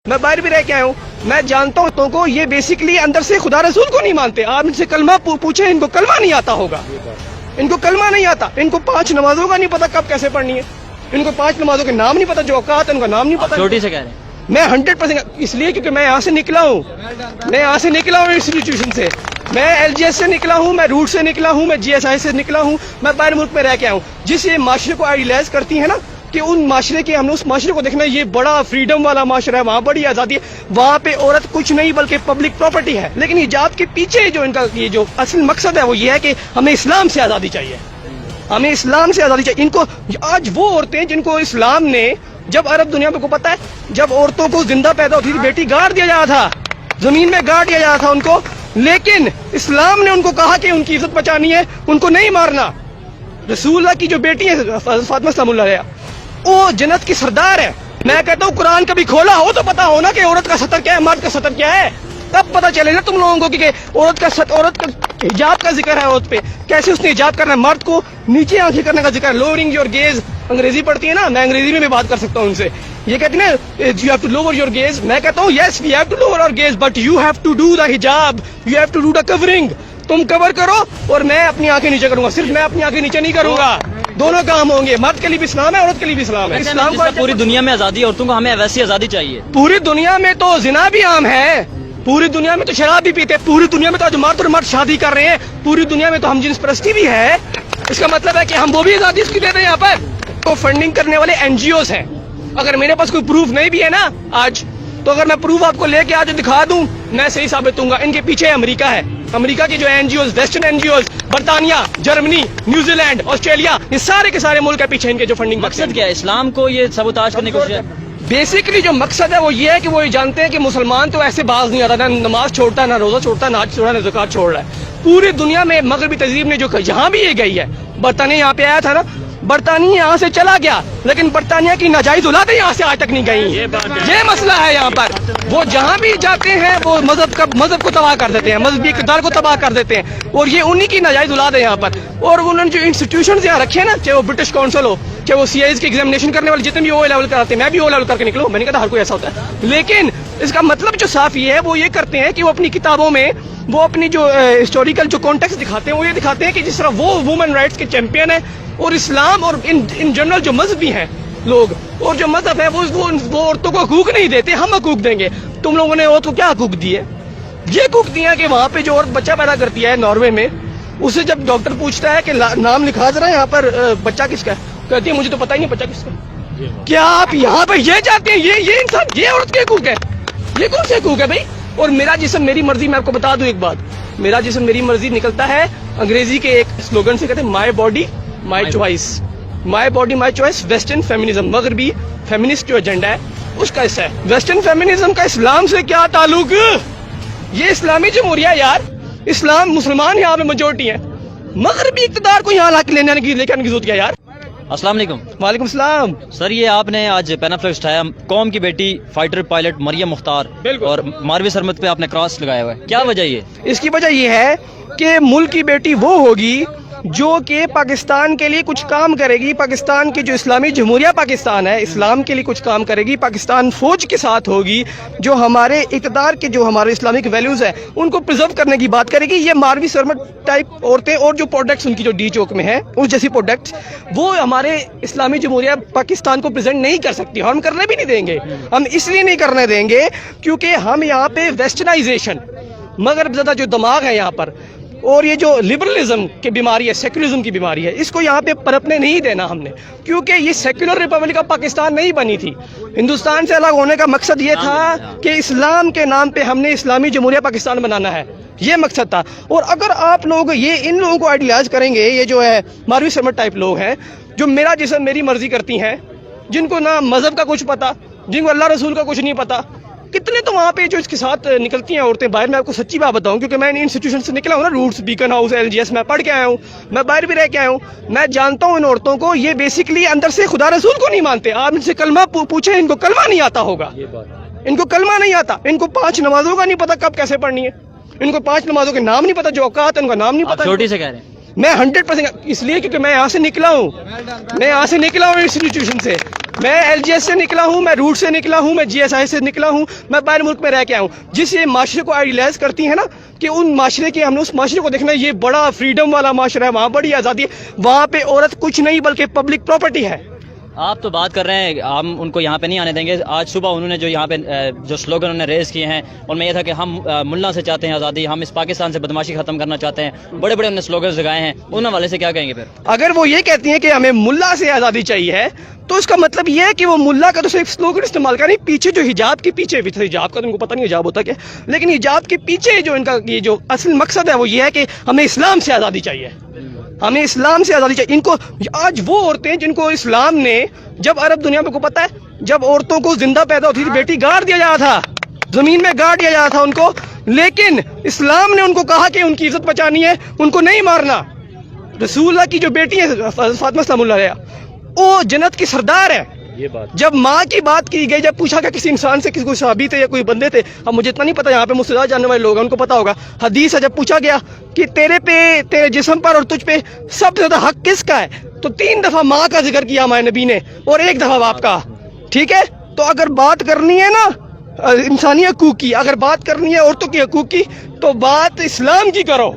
میں باہر بھی رہ کے آیا ہوں، میں جانتا ہوں تو کو یہ بیسکلی اندر سے خدا رسول کو نہیں مانتے. آپ ان سے کلمہ پوچھیں، ان کو کلمہ نہیں آتا ہوگا، ان کو کلمہ نہیں آتا، ان کو 5 نمازوں کا نہیں پتا کب کیسے پڑھنی ہے، ان کو 5 نمازوں کے نام نہیں پتا، جو اوقات ان کا نام نہیں پتا. چھوٹی سے کہہ رہے ہیں میں 100% اس لیے کیونکہ میں یہاں سے نکلا ہوں، میں یہاں سے نکلا ہوں انسٹیٹیوشن سے، میں ایل جی ایس سے نکلا ہوں، میں روٹ سے نکلا ہوں، میں جی ایس آئی سے نکلا ہوں، میں باہر ملک میں رہ کے آیا ہوں. جس یہ معاشرے کو آئیڈیلائز کرتی ہے نا کہ ان معاشرے کے ہم نے اس معاشرے کو دیکھنا یہ بڑا فریڈم والا معاشرہ ہے، وہاں بڑی آزادی ہے، وہاں پہ عورت کچھ نہیں بلکہ پبلک پراپرٹی ہے. لیکن حجاب کے پیچھے جو ان کا یہ جو اصل مقصد ہے وہ یہ ہے کہ ہمیں اسلام سے آزادی چاہیے، ہمیں اسلام سے آزادی چاہیے. ان کو آج وہ عورتیں جن کو اسلام نے جب عرب دنیا میں کو پتا ہے جب عورتوں کو زندہ پیدا ہوتی تھی بیٹی گاڑ دیا جاتا تھا، زمین میں گاڑ دیا جاتا تھا ان کو، لیکن اسلام نے ان کو کہا کہ ان کی عزت بچانی ہے، ان کو نہیں مارنا. رسول اللہ کی جو بیٹی ہے فاطمہ سلام اللہ علیہ وہ جنت کی سردار ہے. میں کہتا ہوں قرآن کبھی کھولا ہو تو پتا ہونا کہ عورت کا سطر کیا ہے، مرد کا سطر کیا ہے، تب پتا چلے نا تم لوگوں کو کہ عورت کا حجاب کا ذکر ہے، عورت پہ کیسے اس نے حجاب کرنا ہے، مرد کو نیچے آنکھیں کرنے کا ذکر ہے. لوورنگ یور گیز انگریزی پڑھتی ہے نا، میں انگریزی میں بھی بات کر سکتا ہوں ان سے. یہ کہتے ہیں نا you have to lower your gaze, میں کہتا ہوں yes we have to lower our gaze but you have to do the hijab, you have to do the covering. تم کور کرو اور میں اپنی آنکھیں نیچے کروں گا، صرف میں اپنی آنکھیں نیچے نہیں کروں گا، دونوں کام ہوں گے. مرد کے لیے بھی اسلام ہے، عورت کے لیے بھی اسلام ہے. اسلام کو پوری دنیا میں آزادی، عورتوں کو ہمیں ویسی آزادی چاہیے. پوری دنیا میں تو زنا بھی عام ہے، پوری دنیا میں تو شراب بھی پیتے ہیں، پوری دنیا میں تو آج مرد اور مرد شادی کر رہے ہیں، پوری دنیا میں تو ہم جنس پرستی بھی ہے. اس کا مطلب ہے کہ ہم وہ بھی آزادی اس کی دے رہے ہیں. یہاں پر تو فنڈنگ کرنے والے این جی اوز ہیں. اگر میرے پاس کوئی پروف نہیں بھی ہے نا آج، تو اگر میں پروف آپ کو لے کے آج دکھا دوں میں صحیح ثابت ہوں گا. ان کے پیچھے امریکہ ہے، امریکہ کے جو N G Os, western N G Os, برطانیہ، جرمنی، نیوزی لینڈ، آسٹریلیا، یہ سارے کے سارے ملک ہے پیچھے ان کے جو فنڈنگ. مقصد کیا ہے؟ اسلام کو یہ سبوتاج کرنے کی کوشش ہے. بیسکلی جو مقصد ہے وہ یہ ہے کہ وہ یہ جانتے ہیں کہ مسلمان تو ایسے باز نہیں آتا، نہ نماز چھوڑتا ہے، نہ روزہ چھوڑتا ہے، نہ حج چھوڑا، نہ زکات چھوڑ رہا ہے. پوری دنیا میں مغربی تہذیب نے جو جہاں بھی یہ گئی ہے، برطانیہ یہاں پہ آیا تھا نا، برطانیہ یہاں سے چلا گیا لیکن برطانیہ کی ناجائز اولادیں یہاں سے آج تک نہیں گئی. یہ مسئلہ ہے یہاں پر. وہ جہاں بھی جاتے ہیں وہ مذہب کو تباہ کر دیتے ہیں، مذہبی اقتدار کو تباہ کر دیتے ہیں، اور یہ انہی کی ناجائز اولاد ہے یہاں پر. اور انہوں نے جو انسٹیٹیوشنز یہاں رکھے ہیں نا، چاہے وہ برٹش کونسل ہو، چاہے وہ سی آئی کی ایگزامینیشن کرنے والے جتنے بھی او لیول کراتے ہیں، میں بھی او لیول کر کے نکلوں، میں نے کہا ہر کوئی ایسا ہوتا ہے، لیکن اس کا مطلب جو صاف یہ ہے وہ یہ کرتے ہیں کہ وہ اپنی کتابوں میں وہ اپنی جو ہسٹوریکل جو کانٹیکسٹ دکھاتے ہیں وہ یہ دکھاتے ہیں کہ جس طرح وہ وومن رائٹس کے چیمپئن ہیں، اور اسلام اور ان جنرل جو مذہبی ہیں لوگ اور جو مذہب ہے وہ عورتوں کو حقوق نہیں دیتے. ہم حقوق دیں گے. تم لوگوں نے عورت کو کیا حقوق دیے؟ یہ حقوق دیا کہ وہاں پہ جو عورت بچہ پیدا کرتی ہے ناروے میں، اسے جب ڈاکٹر پوچھتا ہے کہ نام لکھا ذرا یہاں پر بچہ کس کا ہے، کہتی ہے مجھے تو پتہ ہی نہیں بچہ کس کا. کیا آپ یہاں پہ یہ چاہتے ہیں یہ انسان، یہ عورت کے حقوق ہے؟ یہ کون سے حقوق ہے بھائی؟ اور میرا جسم میری مرضی، میں آپ کو بتا دوں ایک بات، میرا جسم میری مرضی نکلتا ہے انگریزی کے ایک سلوگن سے، کہتے ہیں my body my choice. My body my choice western feminism, مغربی فیمنسٹ جو ایجنڈا ہے اس کا حصہ ہے. ویسٹرن فیمنزم کا اسلام سے کیا تعلق؟ یہ اسلامی جمہوریہ یار، اسلام مسلمان یہاں پہ میجورٹی ہے، مغربی اقتدار کو یہاں لا کے لے کے آنے کی ضرورت کیا یار؟ السلام علیکم. وعلیکم السلام. سر یہ آپ نے آج پینا فلیکس اٹھایا، قوم کی بیٹی فائٹر پائلٹ مریم مختار اور ماروی سرمت پہ آپ نے کراس لگایا ہوا ہے، کیا وجہ یہ؟ اس کی وجہ یہ ہے کہ ملک کی بیٹی وہ ہوگی جو کہ پاکستان کے لیے کچھ کام کرے گی، پاکستان کی جو اسلامی جمہوریہ پاکستان ہے اسلام کے لیے کچھ کام کرے گی، پاکستان فوج کے ساتھ ہوگی، جو ہمارے اقتدار کے جو ہمارے اسلامک ویلیوز ہیں ان کو پرزرو کرنے کی بات کرے گی. یہ ماروی سرمت ٹائپ عورتیں اور جو پروڈکٹس ان کی جو ڈی چوک میں ہیں اس جیسی پروڈکٹس وہ ہمارے اسلامی جمہوریہ پاکستان کو پریزنٹ نہیں کر سکتی، اور ہم کرنے بھی نہیں دیں گے. ہم اس لیے نہیں کرنے دیں گے کیونکہ ہم یہاں پہ ویسٹرنائزیشن، مغرب زدہ جو دماغ ہے یہاں پر، اور یہ جو لبرلزم کی بیماری ہے، سیکولرزم کی بیماری ہے، اس کو یہاں پہ پنپنے نہیں دینا ہم نے، کیونکہ یہ سیکولر ریپبلک آف پاکستان نہیں بنی تھی. ہندوستان سے الگ ہونے کا مقصد یہ تھا کہ اسلام کے نام پہ ہم نے اسلامی جمہوریہ پاکستان بنانا ہے، یہ مقصد تھا. اور اگر آپ لوگ ان لوگوں کو آئیڈیلائز کریں گے، یہ جو ہے ماروی سرمت ٹائپ لوگ ہیں جو میرا جسم میری مرضی کرتی ہیں، جن کو نہ مذہب کا کچھ پتا، جن کو اللہ رسول کا کچھ نہیں پتا، کتنے تو وہاں پہ جو اس کے ساتھ نکلتی ہیں عورتیں باہر. میں آپ کو سچی بات بتاؤں کیونکہ میں انسٹیٹیوشن سے نکلا ہوں نا، Roots, Beaconhouse, L G S, میں پڑھ کے آیا ہوں، میں باہر بھی رہ کے آیا ہوں. میں جانتا ہوں ان عورتوں کو یہ بیسکلی اندر سے خدا رسول کو نہیں مانتے. آپ ان سے کلمہ پوچھیں، ان کو کلمہ نہیں آتا ہوگا، ان کو کلمہ نہیں آتا، ان کو 5 نمازوں کا نہیں پتا کب کیسے پڑھنی ہے، ان کو 5 نمازوں کے نام نہیں پتا، جو اوقات ان کا نام نہیں پتا. چھوٹی سے کہہ رہے ہیں میں 100% اس لیے کیونکہ میں یہاں سے نکلا ہوں، میں یہاں سے نکلا ہوں انسٹیٹیوشن سے، میں LGS سے نکلا ہوں, میں روٹ سے نکلا ہوں, میں GSI سے نکلا ہوں, میں باہر ملک میں رہ کے آیا ہوں. جس یہ معاشرے کو آئیڈیلائز کرتی ہیں نا کہ ان معاشرے کے, ہم نے اس معاشرے کو دیکھنا ہے یہ بڑا فریڈم والا معاشرہ ہے, وہاں بڑی آزادی ہے, وہاں پہ عورت کچھ نہیں بلکہ پبلک پراپرٹی ہے. آپ تو بات کر رہے ہیں, ہم ان کو یہاں پہ نہیں آنے دیں گے. آج صبح انہوں نے جو یہاں پہ جو سلوگن انہوں نے ریز کیے ہیں ان میں یہ تھا کہ ہم ملا سے چاہتے ہیں آزادی, ہم اس پاکستان سے بدماشی ختم کرنا چاہتے ہیں. بڑے بڑے انہوں نے سلوگنز لگائے ہیں, ان حوالے سے کیا کہیں گے پھر؟ اگر وہ یہ کہتی ہیں کہ ہمیں ملا سے آزادی چاہیے تو اس کا مطلب یہ ہے کہ وہ ملا کا تو صرف سلوگن استعمال کریں, پیچھے جو حجاب کے پیچھے, حجاب کا تو ان کو پتہ نہیں حجاب ہوتا کیا, لیکن حجاب کے پیچھے جو ان کا یہ جو اصل مقصد ہے وہ یہ ہے کہ ہمیں اسلام سے آزادی چاہیے, ہمیں اسلام سے آزادی چاہیے. ان کو آج وہ عورتیں جن کو اسلام نے, جب عرب دنیا میں کو پتہ ہے جب عورتوں کو زندہ پیدا ہوتی تھی بیٹی گاڑ دیا جاتا تھا, زمین میں گاڑ دیا جاتا تھا ان کو, لیکن اسلام نے ان کو کہا کہ ان کی عزت بچانی ہے, ان کو نہیں مارنا. رسول اللہ کی جو بیٹی ہے فاطمہ سلام اللہ علیہا, وہ جنت کی سردار ہے. جب ماں کی بات کی گئی, جب پوچھا کہ کسی انسان سے, کسی کوئی صحابی تھے یا کوئی بندے تھے, اب مجھے اتنا نہیں پتا, یہاں پہ مجھ سے زیادہ جاننے والے لوگ ہیں ان کو پتا ہوگا, حدیث ہے, جب پوچھا گیا کہ تیرے پہ, تیرے جسم پر اور تجھ پہ سب سے زیادہ حق کس کا ہے, تو 3 دفعہ ماں کا ذکر کیا ہمارے نبی نے اور 1 دفعہ باپ کا. ٹھیک ہے, تو اگر بات کرنی ہے نا انسانی حقوق کی, اگر بات کرنی ہے عورتوں کی حقوق کی, تو بات اسلام کی کرو.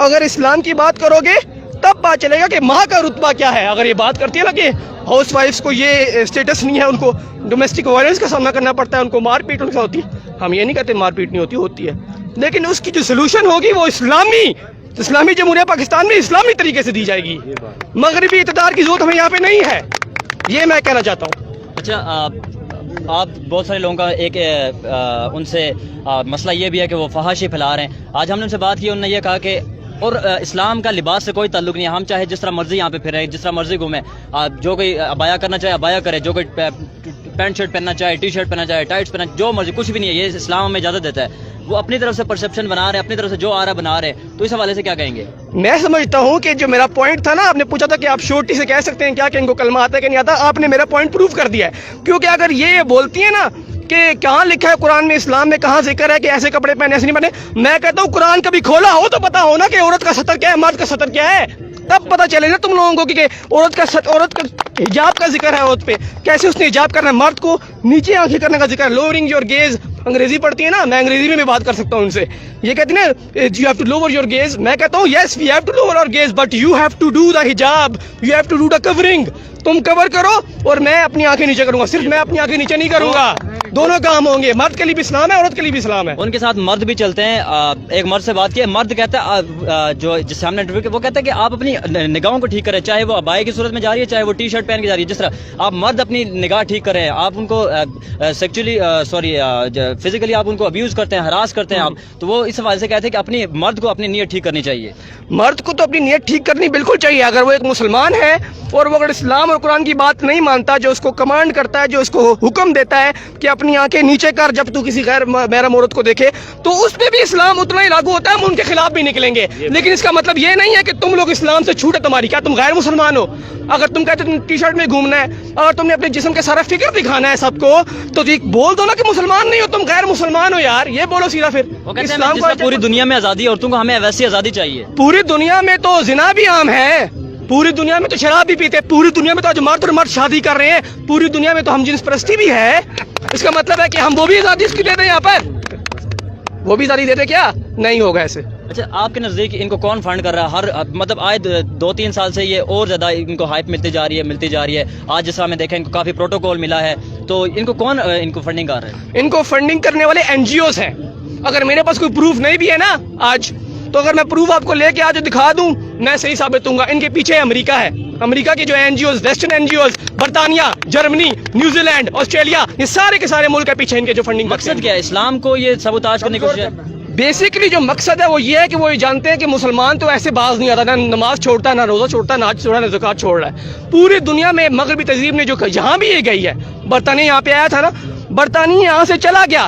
اگر اسلام کی بات کرو گے تب پتا چلے گا کہ ماں کا رتبہ کیا ہے. اگر یہ بات کرتی ہے نا کہ ہاؤس وائفس کو یہ اسٹیٹس نہیں ہے, ان کو ڈومیسٹک وائلنس کا سامنا کرنا پڑتا ہے, ان کو مار پیٹ ان کا ہوتی ہے, ہم یہ نہیں کہتے مار پیٹ نہیں ہوتی, ہوتی ہے, لیکن اس کی جو سلوشن ہوگی وہ اسلامی جمہوریہ پاکستان میں اسلامی طریقے سے دی جائے گی. مغربی اقتدار کی ضرورت ہمیں یہاں پہ نہیں ہے, یہ میں کہنا چاہتا ہوں. اچھا, آپ بہت سارے لوگوں کا ایک ان سے مسئلہ یہ بھی ہے کہ وہ فحاشی پھیلا رہے ہیں. آج ہم نے ان سے بات کی, انہوں نے یہ کہا کہ اور اسلام کا لباس سے کوئی تعلق نہیں ہے, ہم چاہے جس طرح مرضی یہاں پہ پھریں, جس طرح مرضی گھومیں, جو کوئی ابایا کرنا چاہے ابایا کرے, جو کوئی پینٹ شرٹ پہننا چاہے, ٹی شرٹ پہننا چاہے, ٹائٹس پہننا, جو مرضی, کچھ بھی نہیں ہے, یہ اسلام ہمیں اجازت دیتا ہے. وہ اپنی طرف سے پرسپشن بنا رہے ہیں, اپنی طرف سے جو آ رہا ہے بنا رہے ہیں, تو اس حوالے سے کیا کہیں گے؟ میں سمجھتا ہوں کہ جو میرا پوائنٹ تھا نا, آپ نے پوچھا تھا کہ آپ شورٹی سے کہہ سکتے ہیں کیا کہ ان کو کلمہ آتا ہے کہ نہیں آتا, آپ نے میرا پوائنٹ پروف کر دیا ہے. کیونکہ اگر یہ بولتی ہیں نا کہ کہاں لکھا ہے قرآن میں, اسلام میں کہاں ذکر ہے کہ ایسے کپڑے پہنے ایسے نہیں پہنے, میں کہتا ہوں قرآن کبھی کھولا ہو تو پتا ہو نا کہ عورت کا سطر کیا ہے, مرد کا سطر کیا ہے, تب پتہ چلے نا تم لوگوں کو کہ عورت کا حجاب کا ذکر ہے, عورت پہ کیسے اس نے حجاب کرنا ہے, مرد کو نیچے آنکھیں کرنے کا ذکر ہے, لوورنگ یور گیز. انگریزی پڑھتی ہے نا, میں انگریزی میں بھی بات کر سکتا ہوں ان سے. یہ کہتی ہیں نا you have to lower your gaze, میں کہتا ہوں yes we have to lower our gaze, but you have to do the hijab, you have to do the covering. تم کور کرو اور میں اپنی آنکھیں نیچے کروں گا, صرف میں اپنی آنکھیں نیچے نہیں کروں گا, دونوں کام ہوں گے. مرد کے لیے بھی اسلام ہے, عورت کے لیے بھی اسلام ہے. ان کے ساتھ مرد بھی چلتے ہیں. ایک مرد سے بات کی, مرد کہتا ہے, جو جس سے ہم نے انٹرویو کیا, وہ کہتا ہے کہ آپ اپنی نگاہوں کو ٹھیک کریں, چاہے وہ ابائے کی صورت میں جا رہی ہے, چاہے وہ ٹی شرٹ پہن کے جا رہی ہے. جس طرح آپ مرد اپنی نگاہ ٹھیک کریں, آپ ان کو سیکچولی فزیکلی آپ ان کو ابیوز کرتے ہیں, ہراس کرتے ہیں آپ, تو وہ اس حوالے سے کہتے ہیں کہ اپنی مرد کو اپنی نیت ٹھیک کرنی چاہیے. مرد کو تو اپنی نیت ٹھیک کرنی بالکل چاہیے. اگر وہ ایک مسلمان ہے اور وہ اگر اسلام اور قرآن کی بات نہیں مانتا, جو اس کو کمانڈ کرتا ہے, جو اس کو حکم دیتا ہے کہ اپنی آنکھیں نیچے کر جب تو کسی غیر محرم عورت کو دیکھے, تو اس پہ بھی اسلام اتنا ہی لاگو ہوتا ہے, ہم ان کے خلاف بھی نکلیں گے. لیکن اس کا مطلب یہ نہیں ہے کہ تم لوگ اسلام سے چھوٹ ہے تمہاری, کیا تم غیر مسلمان ہو؟ اگر تم کہتے تم ٹی شرٹ میں گھومنا ہے, اگر تم نے اپنے جسم کا سارا فکر دکھانا ہے سب کو, تو بول دو نا کہ مسلمان نہیں ہو, تم غیر مسلمان ہو یار, یہ بولو سیدھا. پھر وہ کہتے ہیں جس طرح پوری دنیا میں آزادی عورتوں کو, ہمیں ویسی آزادی چاہیے. پوری دنیا میں تو زنا بھی عام ہے, پوری دنیا میں تو شراب بھی پیتے, پوری دنیا میں تو آج مرد اور مرد شادی کر رہے ہیں, پوری دنیا میں تو ہم جنس پرستی بھی ہے. اس کا مطلب ہے کہ ہم وہ بھی آزادی اس کی دے دیں, یہاں پر وہ بھی آزادی دے دیں, کیا نہیں ہوگا ایسے. اچھا, آپ کے نزدیک ان کو کون فنڈ کر رہا ہے؟ ہر مطلب آئے 2-3 سال سے یہ اور زیادہ ان کو ہائپ ملتی جا رہی ہے. آج جس طرح میں دیکھیں ان کو کافی پروٹوکول ملا ہے, تو ان کو کون ان کو فنڈنگ کر رہا ہے؟ ان کو فنڈنگ کرنے والے NGOs ہیں. اگر میرے پاس کوئی پروف نہیں بھی ہے نا آج, تو اگر میں پروف آپ کو لے کے آج دکھا دوں, میں صحیح ثابت ہوں گا. ان کے پیچھے امریکہ ہے, امریکہ کے جو NGOs, ویسٹرن NGOs, برطانیہ, جرمنی, نیوزی لینڈ, آسٹریلیا, یہ سارے کے سارے ملک ہے پیچھے ان کے جو فنڈنگ. مقصد کیا ہے؟ اسلام کو یہ سبوتاج کرنے کی کوشش ہے. بیسکلی جو مقصد ہے وہ یہ ہے کہ وہ یہ جانتے ہیں کہ مسلمان تو ایسے باز نہیں آتا, نہ نماز چھوڑتا ہے, نہ روزہ چھوڑتا ہے, نہ حج چھوڑا, نہ زکوٰۃ چھوڑ رہا ہے. پوری دنیا میں مغربی تہذیب نے جو جہاں بھی یہ گئی ہے, برطانیہ یہاں پہ آیا تھا نا, برطانیہ یہاں سے چلا گیا,